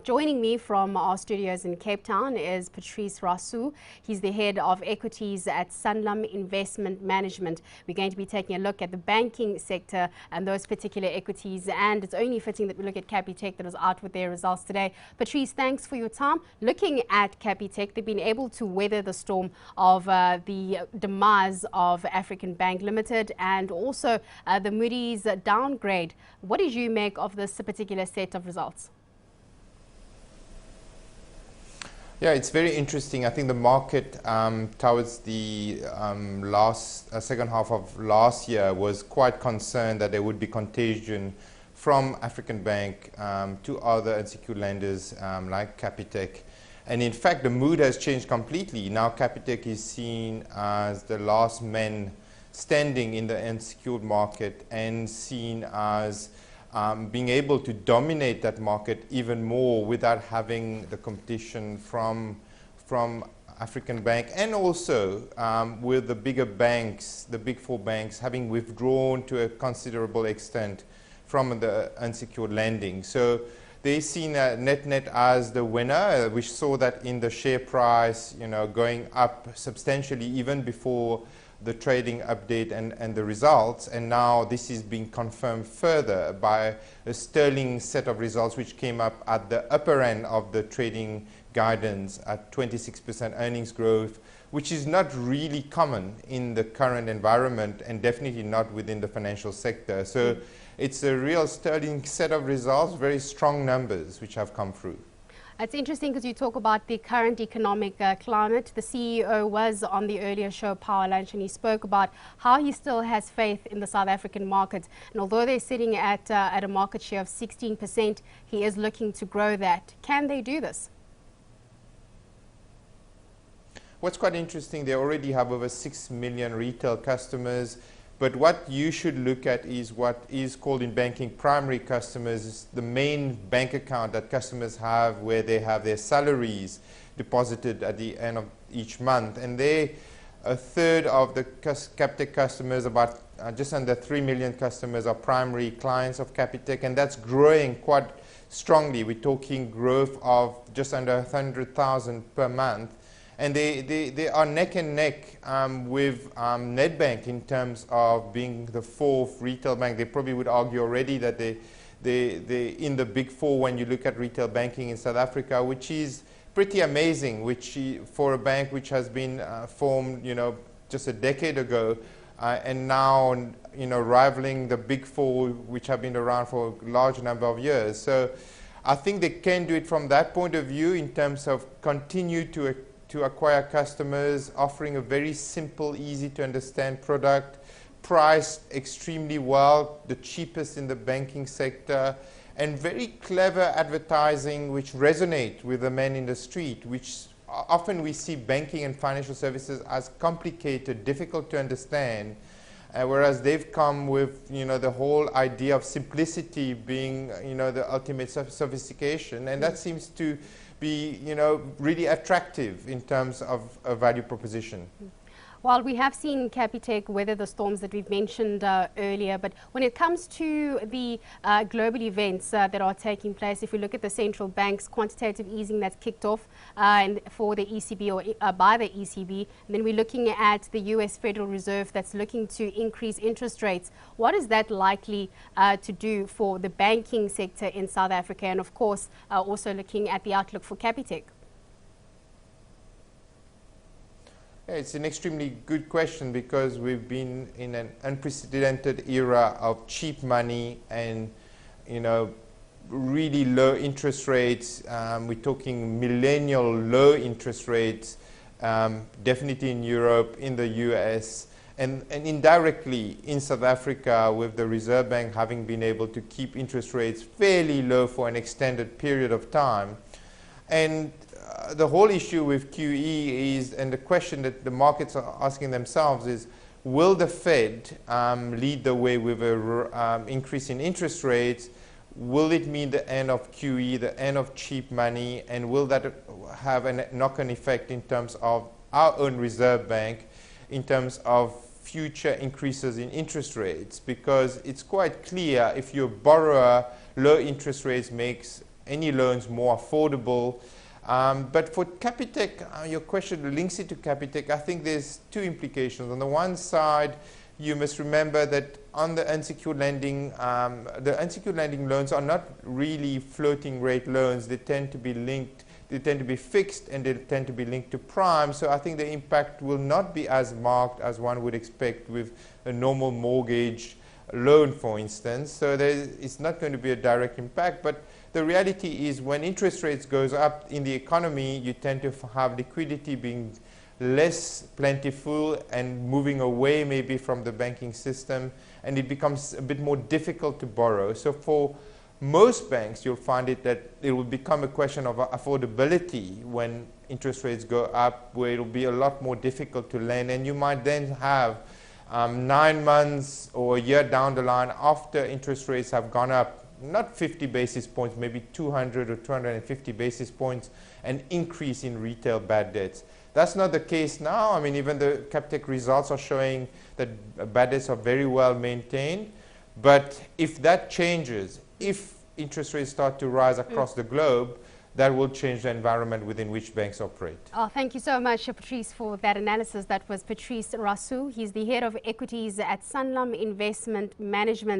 Joining me from our studios in Cape Town is Patrice Rassou. He's the head of equities at Sanlam Investment Management. We're going to be taking a look at the banking sector and those particular equities, and it's only fitting that we look at Capitec that was out with their results today. Patrice, thanks for your time. Looking at Capitec, they've been able to weather the storm of the demise of African Bank Limited and also the Moody's downgrade. What did you make of this particular set of results? Yeah, it's very interesting. I think the market towards the second half of last year was quite concerned that there would be contagion from African Bank to other unsecured lenders like Capitec. And in fact, the mood has changed completely. Now Capitec is seen as the last man standing in the unsecured market and seen as being able to dominate that market even more without having the competition from African Bank, and also with the bigger banks, the big four banks, having withdrawn to a considerable extent from the unsecured lending. So they seen net as the winner. We saw that in the share price, going up substantially even before the trading update and the results, and now this is being confirmed further by a sterling set of results which came up at the upper end of the trading guidance at 26% earnings growth, which is not really common in the current environment and definitely not within the financial sector. So it's a real sterling set of results, very strong numbers which have come through. It's interesting because you talk about the current economic climate. The CEO was on the earlier show, Power Lunch, and he spoke about how he still has faith in the South African market. And although they're sitting at a market share of 16%, he is looking to grow that. Can they do this? What's quite interesting, they already have over 6 million retail customers. But what you should look at is what is called in banking primary customers, is the main bank account that customers have where they have their salaries deposited at the end of each month. And a third of the Capitec customers, about just under 3 million customers, are primary clients of Capitec, and that's growing quite strongly. We're talking growth of just under 100,000 per month. And they are neck and neck with Nedbank in terms of being the fourth retail bank. They probably would argue already that they're in the big four when you look at retail banking in South Africa, which is pretty amazing, which for a bank which has been formed, just a decade ago, and now, rivaling the big four, which have been around for a large number of years. So I think they can do it from that point of view in terms of continue to acquire customers, offering a very simple, easy to understand product, priced extremely well, the cheapest in the banking sector, and very clever advertising which resonate with the men in the street, which often we see banking and financial services as complicated, difficult to understand, whereas they've come with the whole idea of simplicity being the ultimate sophistication, and that seems to be really attractive in terms of a value proposition. Well, we have seen Capitec weather the storms that we've mentioned earlier, but when it comes to the global events that are taking place, if we look at the central banks, quantitative easing that's kicked off and for the ECB or by the ECB, and then we're looking at the US Federal Reserve that's looking to increase interest rates. What is that likely to do for the banking sector in South Africa, and of course also looking at the outlook for Capitec? Yeah, it's an extremely good question because we've been in an unprecedented era of cheap money and really low interest rates. We're talking millennial low interest rates, definitely in Europe, in the US, and indirectly in South Africa, with the Reserve Bank having been able to keep interest rates fairly low for an extended period of time. And the whole issue with QE is, and the question that the markets are asking themselves is, will the Fed lead the way with an increase in interest rates? Will it mean the end of QE, the end of cheap money, and will that have a knock-on effect in terms of our own Reserve Bank, in terms of future increases in interest rates? Because it's quite clear, if you're a borrower, low interest rates makes any loans more affordable. But for Capitec, your question links it to Capitec. I think there's two implications. On the one side, you must remember that on the unsecured lending loans are not really floating rate loans. They tend to be linked, they tend to be fixed, and they tend to be linked to prime. So I think the impact will not be as marked as one would expect with a normal mortgage loan, for instance. So it's not going to be a direct impact. But the reality is when interest rates goes up in the economy, you tend to have liquidity being less plentiful and moving away maybe from the banking system, and it becomes a bit more difficult to borrow. So for most banks, you'll find that it will become a question of affordability when interest rates go up, where it'll be a lot more difficult to lend, and you might then have 9 months or a year down the line after interest rates have gone up, not 50 basis points, maybe 200 or 250 basis points, an increase in retail bad debts. That's not the case now. I mean, even the Capitec results are showing that bad debts are very well maintained. But if that changes, if interest rates start to rise across the globe, that will change the environment within which banks operate. Oh, thank you so much, Patrice, for that analysis. That was Patrice Rassou. He's the head of equities at Sanlam Investment Management.